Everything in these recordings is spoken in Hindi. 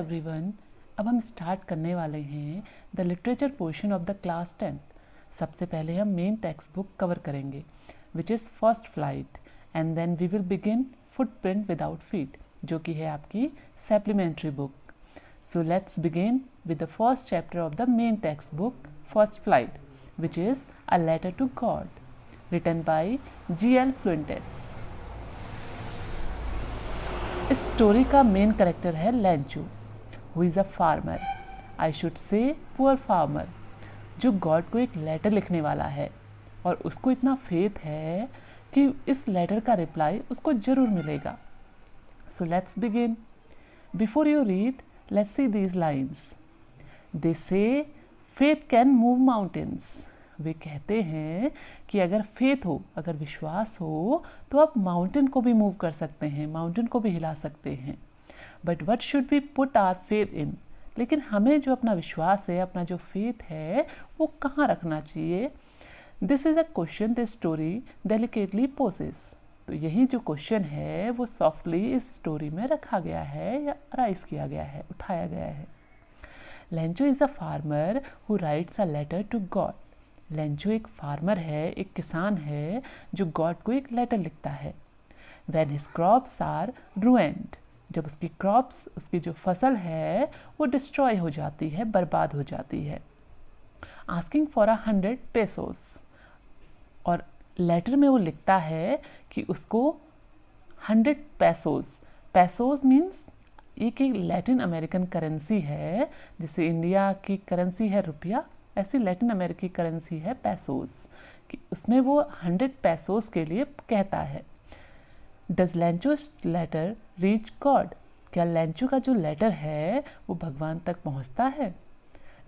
एवरीवन, अब हम स्टार्ट करने वाले हैं the literature portion of the class 10th। सबसे पहले हम मेन टेक्स्ट बुक कवर करेंगे which is first flight, and then we will begin footprint without feet, जो कि है आपकी supplementary book. So let's begin with the first chapter of the main text book first flight, which is a letter to God, written by G.L. Fuentes. इस स्टोरी का मेन कैरेक्टर है Lencho, who is a farmer, I should say poor farmer, जो गॉड को एक लेटर लिखने वाला है और उसको इतना फेथ है कि इस लेटर का रिप्लाई उसको ज़रूर मिलेगा। So let's begin. Before you read, let's see these lines. They say faith can move mountains. वे कहते हैं कि अगर फेथ हो, अगर विश्वास हो, तो आप माउंटेन को भी मूव कर सकते हैं, माउंटेन को भी हिला सकते हैं। But what should be put our faith in, लेकिन हमें जो अपना विश्वास है, अपना जो फेथ है, वो कहाँ रखना चाहिए? This is a question this story delicately poses. तो यही जो क्वेश्चन है वो सॉफ्टली इस स्टोरी में रखा गया है या राइज किया गया है, उठाया गया है। Lencho is a farmer who writes a letter to God. Lencho एक फार्मर है, एक किसान है जो गॉड को एक लेटर लिखता है। When his crops are ruined, जब उसकी क्रॉप्स, उसकी जो फसल है वो डिस्ट्रॉय हो जाती है, बर्बाद हो जाती है। आस्किंग फॉर 100 pesos, और लेटर में वो लिखता है कि उसको 100 pesos, पेसोज मीन्स एक लैटिन अमेरिकन करेंसी है, जैसे इंडिया की करेंसी है रुपया, ऐसी लैटिन अमेरिकी करेंसी है पेसोज, कि उसमें वो 100 pesos के लिए कहता है। डज लेंचोस लेटर रीच गॉड, क्या लेंचो का जो लेटर है वो भगवान तक पहुंचता है?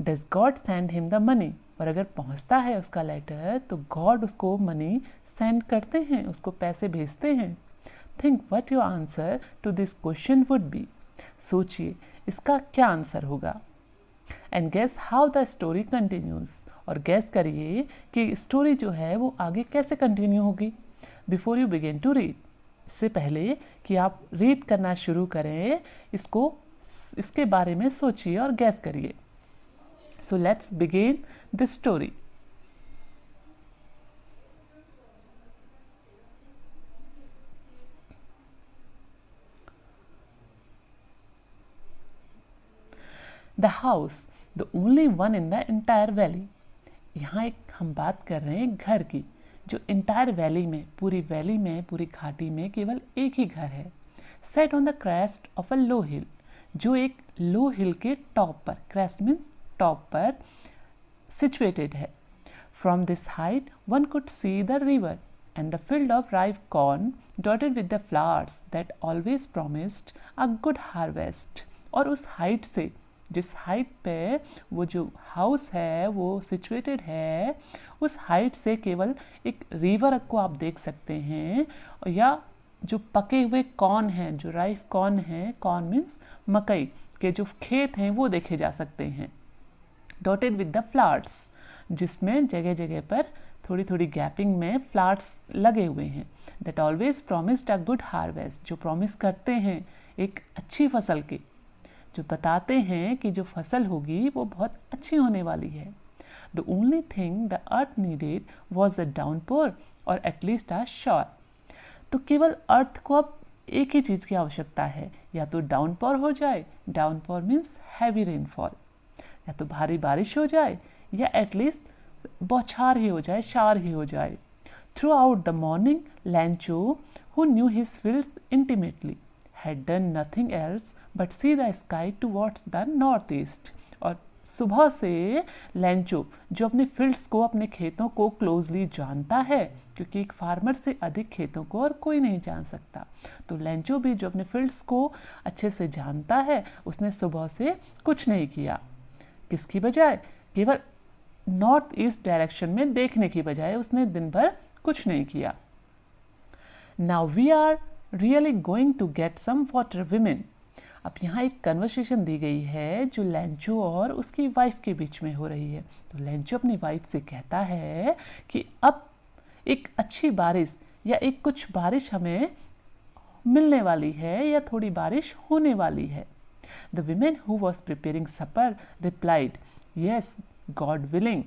Does God send him the money, और अगर पहुंचता है उसका लेटर तो गॉड उसको मनी सेंड करते हैं, उसको पैसे भेजते हैं। Think what your answer to this question would be, सोचिए इसका क्या आंसर होगा। And guess how the story continues, और गेस करिए कि स्टोरी जो है वो आगे कैसे कंटिन्यू होगी। Before you begin to read, इससे पहले कि आप रीड करना शुरू करें, इसके बारे में सोचिए और गैस करिए। सो let's begin the story. The house, the only one in the entire valley. यहाँ एक हम बात कर रहे हैं घर की, जो इंटायर वैली में, पूरी वैली में, पूरी घाटी में केवल एक ही घर है। Set on the crest of a low hill, जो एक लो हिल के टॉप पर, क्रेस्ट मीन्स टॉप पर सिचुएटेड है। From this height one could see the river and the field of ripe corn dotted with the flowers that always promised a good harvest. और उस हाइट से, जिस हाइट पे वो जो हाउस है वो सिचुएटेड है, उस हाइट से केवल एक रिवर को आप देख सकते हैं, या जो पके हुए कॉर्न हैं, जो राइस कॉर्न हैं, कॉर्न मीन्स मकई के जो खेत हैं वो देखे जा सकते हैं। डॉटेड विद द फ्लावर्स, जिसमें जगह जगह पर थोड़ी थोड़ी गैपिंग में फ्लावर्स लगे हुए हैं। That always promised a good harvest, जो प्रॉमिस करते हैं एक अच्छी फसल की, जो बताते हैं कि जो फसल होगी वो बहुत अच्छी होने वाली है। The only thing the earth needed was a downpour और एटलीस्ट अ शॉर। तो केवल अर्थ को अब एक ही चीज़ की आवश्यकता है, या तो डाउनपोर हो जाए, डाउनपोर मीन्स हैवी रेनफॉल, या तो भारी बारिश हो जाए, या एटलीस्ट बौछार ही हो जाए, शार ही हो जाए। Through out the morning Lencho, who knew his fields intimately, had done nothing else but see the sky towards the north east। और सुबह से लेंचो, जो अपने फील्ड्स को, अपने खेतों को क्लोजली जानता है, क्योंकि एक फार्मर से अधिक खेतों को और कोई नहीं जान सकता, तो लेंचो भी जो अपने फील्ड्स को अच्छे से जानता है, उसने सुबह से कुछ नहीं किया। किसकी बजाय? केवल नॉर्थ ईस्ट डायरेक्शन में देखने की बजाय उसने दिन भर कुछ नहीं किया। Now we are really going to get some water women. अब यहाँ एक कन्वर्सेशन दी गई है जो लेंचो और उसकी वाइफ के बीच में हो रही है। तो लेंचो अपनी वाइफ से कहता है कि अब एक अच्छी बारिश या एक कुछ बारिश हमें मिलने वाली है, या थोड़ी बारिश होने वाली है। The woman who was preparing supper replied, Yes, God willing.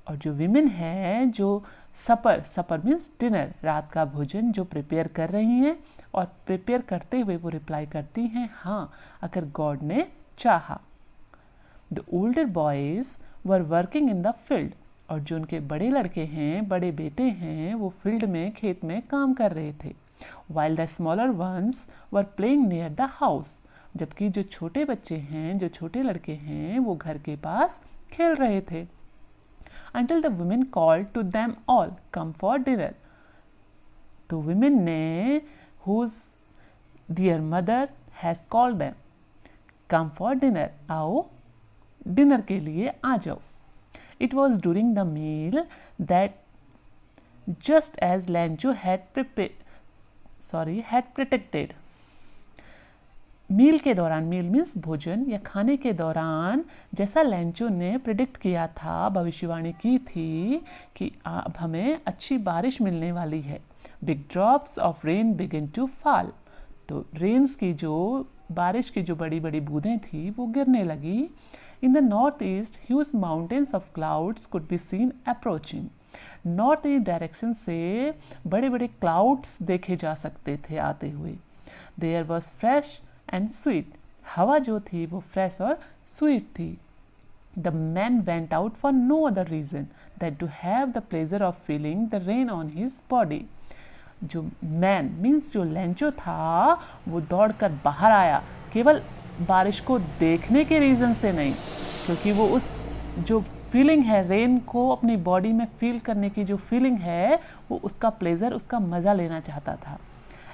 और जो विमेन है जो सपर मीन्स डिनर, रात का भोजन जो प्रिपेयर कर रही हैं, और प्रिपेयर करते हुए वो रिप्लाई करती हैं, हाँ, अगर गॉड ने चाहा। The older boys were working in the field, और जो उनके बड़े लड़के हैं, बड़े बेटे हैं, वो फील्ड में, खेत में काम कर रहे थे। While the smaller ones were playing near the house, जबकि जो छोटे बच्चे हैं, जो छोटे लड़के हैं, वो घर के पास खेल रहे थे। Until the women called to them all, come for dinner. तो women ने, whose dear mother has called them, come for dinner, आओ डिनर के लिए आ जाओ। It was during the meal that just as Lancho had predicted. मील के दौरान, मील मीन्स भोजन या खाने के दौरान, जैसा लैंचो ने प्रिडिक्ट किया था, भविष्यवाणी की थी कि अब हमें अच्छी बारिश मिलने वाली है। Big drops of rain begin to fall, तो रेन्स की जो, बारिश की जो बड़ी बड़ी बूंदें थी वो गिरने लगी। In the north east huge mountains of clouds could be seen approaching, north east direction से बड़े बड़े क्लाउड्स देखे जा सकते थे आते हुए। There was fresh and sweet, हवा जो थी वो फ्रेश और स्वीट थी। The man went out for no other reason that to have the pleasure of feeling the rain on his body. जो मैन मीन्स जो लैंचो था, वो दौड़कर बाहर आया केवल बारिश को देखने के रीज़न से नहीं, क्योंकि वो उस जो फीलिंग है, रेन को अपनी बॉडी में फील करने की जो फीलिंग है, वो उसका प्लेजर, उसका मज़ा लेना चाहता था।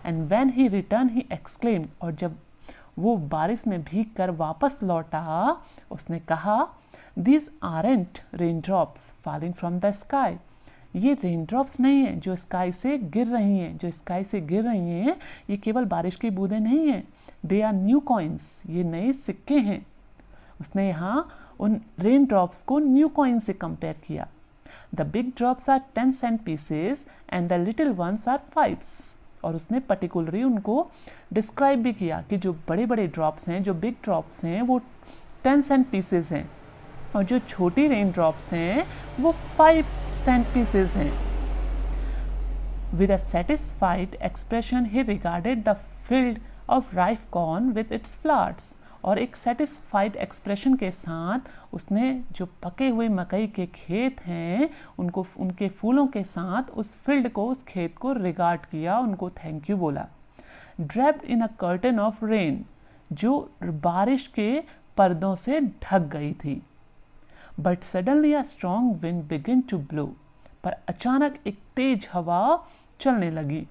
And when he return he exclaimed, और जब वो बारिश में भीग कर वापस लौटा, उसने कहा, these aren't rain drops falling from the sky, ये रेन ड्रॉप्स नहीं हैं जो स्काई से गिर रही हैं, जो स्काई से गिर रही हैं ये केवल बारिश की बूंदें नहीं हैं, दे आर न्यू कॉइन्स, ये नए सिक्के हैं। उसने यहाँ उन रेन ड्रॉप्स को न्यू कॉइन से कंपेयर किया। The big drops are 10 cent pieces and the little ones are 5s, और उसने पर्टिकुलरली उनको डिस्क्राइब भी किया कि जो बड़े बड़े ड्रॉप्स हैं, जो बिग ड्रॉप्स हैं, वो 10 cent पीसेस हैं, और जो छोटी रेन ड्रॉप्स हैं वो 5 cent पीसेस हैं। With a satisfied expression he regarded the field of rife corn with its flowers, और एक सेटिस्फाइड एक्सप्रेशन के साथ उसने जो पके हुए मकई के खेत हैं उनको, उनके फूलों के साथ उस फील्ड को, उस खेत को रिगार्ड किया, उनको थैंक यू बोला। Draped in a curtain of rain, जो बारिश के पर्दों से ढक गई थी। But suddenly a strong wind begin to blow, पर अचानक एक तेज हवा चलने लगी।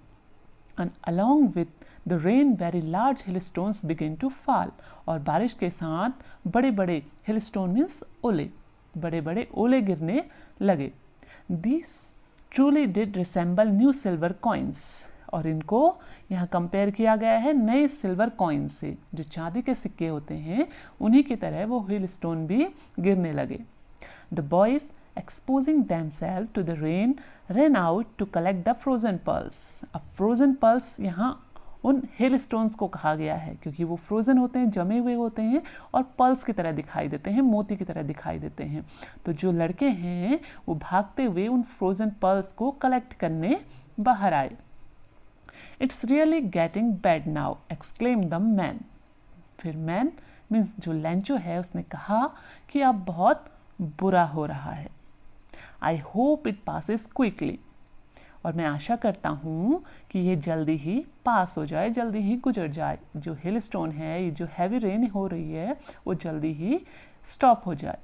And along with the rain very large hill stones begin to fall, और बारिश के साथ बड़े बड़े हिल स्टोन मीन्स ओले, बड़े बड़े ओले गिरने लगे। This truly did resemble new silver coins, और इनको यहाँ कंपेयर किया गया है नए सिल्वर कॉइन से, जो चांदी के सिक्के होते हैं उन्हीं की तरह वो हिल स्टोन भी गिरने लगे। The boys exposing themselves to the rain ran out to collect the frozen pearls। अब फ्रोजन पर्ल्स यहाँ उन हिल स्टोन्स को कहा गया है क्योंकि वो फ्रोजन होते हैं, जमे हुए होते हैं, और पर्ल्स की तरह दिखाई देते हैं, मोती की तरह दिखाई देते हैं। तो जो लड़के हैं वो भागते हुए उन फ्रोजन पर्ल्स को कलेक्ट करने बाहर आए। It's really getting bad now exclaim the man. फिर मैन मीन्स जो लैंचो है उसने कहा कि अब बहुत बुरा हो रहा है। I hope it passes quickly, और मैं आशा करता हूँ कि ये जल्दी ही पास हो जाए, जल्दी ही गुजर जाए। जो हिल स्टोन है, ये जो हैवी रेन हो रही है, वो जल्दी ही स्टॉप हो जाए।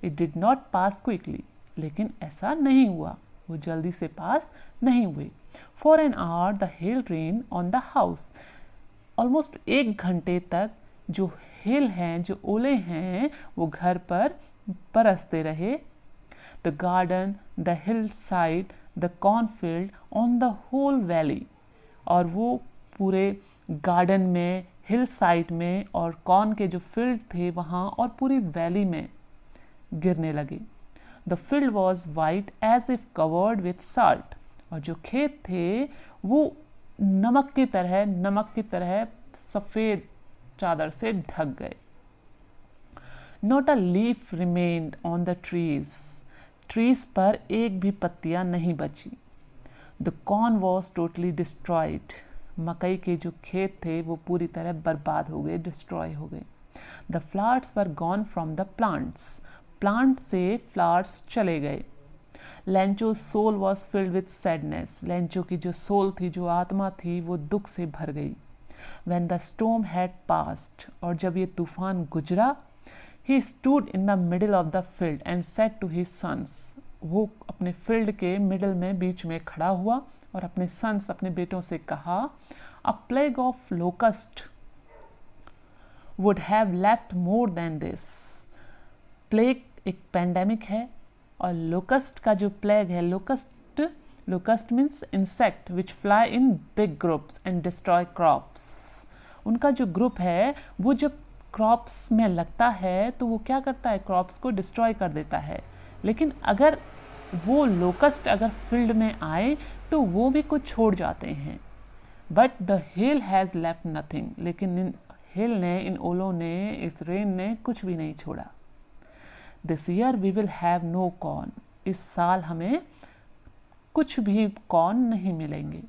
It did not pass quickly, लेकिन ऐसा नहीं हुआ, वो जल्दी से पास नहीं हुए। For an hour the hell rain on the house, almost 1 घंटे तक जो हिल हैं, जो ओले हैं, वो घर पर बरसते रहे। The garden, the hill side, the cornfield, on the whole valley, और वो पूरे गार्डन में, हिल साइड में, और कॉर्न के जो फील्ड थे वहाँ, और पूरी वैली में गिरने लगे। The field was white as if covered with salt, और जो खेत थे वो नमक की तरह सफ़ेद चादर से ढक गए। Not a leaf remained on the trees पर एक भी पत्तियां नहीं बची। The corn was totally destroyed, मकई के जो खेत थे वो पूरी तरह बर्बाद हो गए, डिस्ट्रॉय हो गए। The flowers were gone from the plants, plant से फ्लावर्स चले गए। Lencho soul was filled with sadness, Lencho की जो सोल थी, जो आत्मा थी, वो दुख से भर गई। When the storm had passed, और जब ये तूफान गुजरा, he stood in the middle of the field and said to his sons, वो अपने फील्ड के मिडल में, बीच में खड़ा हुआ और अपने सन्स, अपने बेटों से कहा, a plague of locust would have left more than this. Plague एक पैंडेमिक है, और लोकस्ट का जो प्लेग है, locust means insect which fly in big groups and destroy crops. उनका जो ग्रुप है वो जब क्रॉप्स में लगता है तो वो क्या करता है, क्रॉप्स को डिस्ट्रॉय कर देता है। लेकिन अगर वो लोकस्ट अगर फील्ड में आए तो वो भी कुछ छोड़ जाते हैं। But the hell has left nothing, लेकिन इन हेल ने, इन ओलों ने, इस रेन ने कुछ भी नहीं छोड़ा। This year we will have no corn, इस साल हमें कुछ भी कॉर्न नहीं मिलेंगे।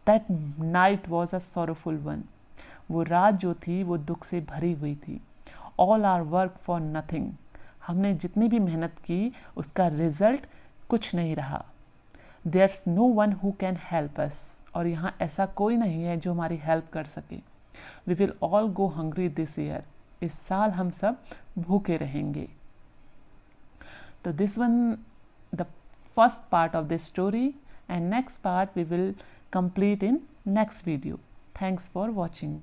That night was a sorrowful one, वो रात जो थी वो दुख से भरी हुई थी। All our work for nothing, हमने जितनी भी मेहनत की उसका रिजल्ट कुछ नहीं रहा। There's no one who can help us, और यहाँ ऐसा कोई नहीं है जो हमारी हेल्प कर सके। We will all go hungry this year, इस साल हम सब भूखे रहेंगे। तो this one the first part of this story, and next part we will complete in next video. Thanks for watching.